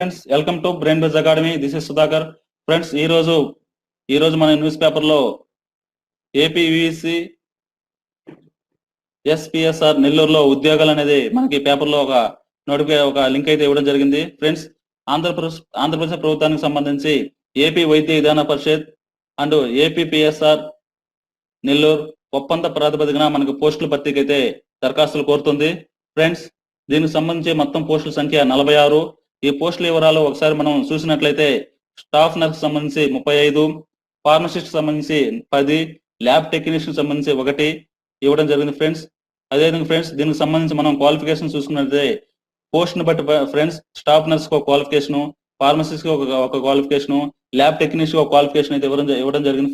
Friends welcome to BrainBuzz academy. This is Sudhakar. Friends ఈ రోజు మన న్యూస్ పేపర్ లో ఏపీవీసీ SPSR నెల్లూరులో ఉద్యోగాలు అనేది మనకి పేపర్ లో ఒక లింక్ అయితే ఇవ్వడం జరిగింది. ఫ్రెండ్స్ ఆంధ్రప్రదేశ్ ప్రభుత్వానికి సంబంధించి ఏపీ వైద్య విధాన పరిషత్ అండ్ APPSC నెల్లూరు ఒప్పంద ప్రాతిపదికన మనకి పోస్టుల భర్తీకి అయితే దరఖాస్తులు కోరుతుంది. ఫ్రెండ్స్ దీనికి సంబంధించి మొత్తం పోస్టుల సంఖ్య 46. ఈ పోస్టుల వివరాలు ఒకసారి మనం చూసినట్లయితే స్టాఫ్ నర్స్ సంబంధించి 35, ఫార్మసిస్ట్ సంబంధించి 10, ల్యాబ్ టెక్నీషియన్ సంబంధించి 1 ఇవ్వడం జరిగింది. ఫ్రెండ్స్ అదేవిధంగా ఫ్రెండ్స్ దీనికి సంబంధించి మనం క్వాలిఫికేషన్ చూసుకున్నట్లయితే పోస్ట్ ని బట్టి ఫ్రెండ్స్ స్టాఫ్ నర్స్ కి ఒక క్వాలిఫికేషన్, ఫార్మసిస్ట్ కి ఒక క్వాలిఫికేషన్, ల్యాబ్ టెక్నీషియన్ ఒక క్వాలిఫికేషన్ అయితే ఇవ్వడం జరిగింది.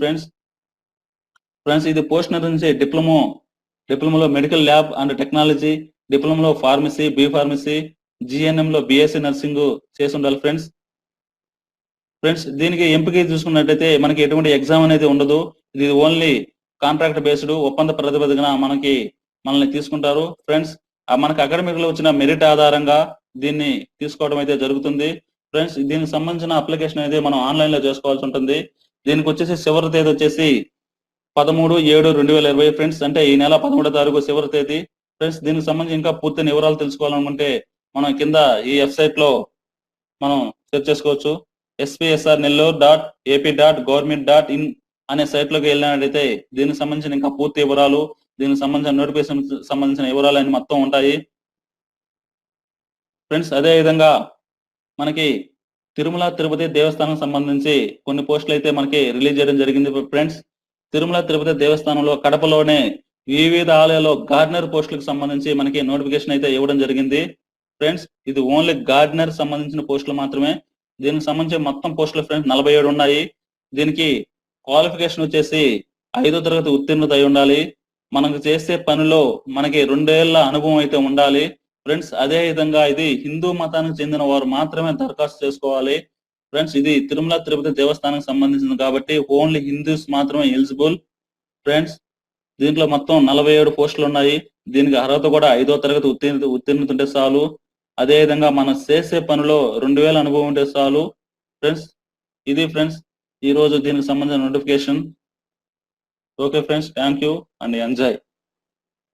ఫ్రెండ్స్ ఇది పోస్ట్ నుంచి డిప్లొమాలో మెడికల్ ల్యాబ్ అండ్ టెక్నాలజీ, డిప్లొమాలో ఫార్మసీ, బి ఫార్మసీ, GNM లో BSc నర్సింగ్ చేసి ఉండాలి. ఫ్రెండ్స్ దీనికి ఎంపిక చూసుకున్నట్లయితే మనకి ఎటువంటి ఎగ్జామ్ అనేది ఉండదు. ఇది ఓన్లీ కాంట్రాక్ట్ బేస్డ్ ఒప్పంద ప్రాతిపదికన మనల్ని తీసుకుంటారు. ఫ్రెండ్స్ మనకి అకాడమిక్ లో వచ్చిన మెరిట్ ఆధారంగా దీన్ని తీసుకోవడం అయితే జరుగుతుంది. ఫ్రెండ్స్ దీనికి సంబంధించిన అప్లికేషన్ అయితే మనం ఆన్లైన్ లో చేసుకోవాల్సి ఉంటుంది. దీనికి వచ్చేసి చివరి తేదీ వచ్చేసి 13/7/2020 ఫ్రెండ్స్, అంటే ఈ నెల 13వ తారీఖు చివరి తేదీ. ఫ్రెండ్స్ దీనికి సంబంధించి ఇంకా పూర్తి వివరాలు తెలుసుకోవాలనుకుంటే మనం కింద ఈ వెబ్సైట్ లో మనం సెర్చ్ చేసుకోవచ్చు. spsrnellore.ap.government.in అనే సైట్ లోకి వెళ్ళినట్లయితే దీనికి సంబంధించిన ఇంకా పూర్తి వివరాలు, దీనికి సంబంధించిన నోటిఫికేషన్ సంబంధించిన వివరాలు అన్ని మొత్తం ఉంటాయి. ఫ్రెండ్స్ అదే విధంగా మనకి తిరుమల తిరుపతి దేవస్థానం సంబంధించి కొన్ని పోస్టులు అయితే మనకి రిలీజ్ చేయడం జరిగింది. ఫ్రెండ్స్ తిరుమల తిరుపతి దేవస్థానంలో కడపలోనే వివిధ ఆలయాల్లో గార్డెనర్ పోస్టులకు సంబంధించి మనకి నోటిఫికేషన్ అయితే ఇవ్వడం జరిగింది. ఫ్రెండ్స్ ఇది ఓన్లీ గార్డెనర్ సంబంధించిన పోస్టులు మాత్రమే. దీనికి సంబంధించి మొత్తం పోస్టులు ఫ్రెండ్స్ 47 ఉన్నాయి. దీనికి క్వాలిఫికేషన్ వచ్చేసి 5వ తరగతి ఉత్తీర్ణత అయి ఉండాలి. మనకు చేసే పనిలో మనకి 2 ఏళ్ల అనుభవం అయితే ఉండాలి. ఫ్రెండ్స్ అదే విధంగా ఇది హిందూ మతానికి చెందిన వారు మాత్రమే దరఖాస్తు చేసుకోవాలి. ఫ్రెండ్స్ ఇది తిరుమల తిరుపతి దేవస్థానానికి సంబంధించింది కాబట్టి ఓన్లీ హిందూస్ మాత్రమే ఎలిజిబుల్. ఫ్రెండ్స్ దీంట్లో మొత్తం 47 పోస్టులు ఉన్నాయి. దీనికి అర్హత కూడా 5వ తరగతి ఉత్తీర్ణత ఉంటే చాలు. అదే విధంగా మనం చేసే పనిలో 2000 అనుభవం ఉంటే చాలు. ఫ్రెండ్స్ ఇది ఫ్రెండ్స్ ఈ రోజు దీనికి సంబంధించిన notification. Okay friends, thank you and enjoy.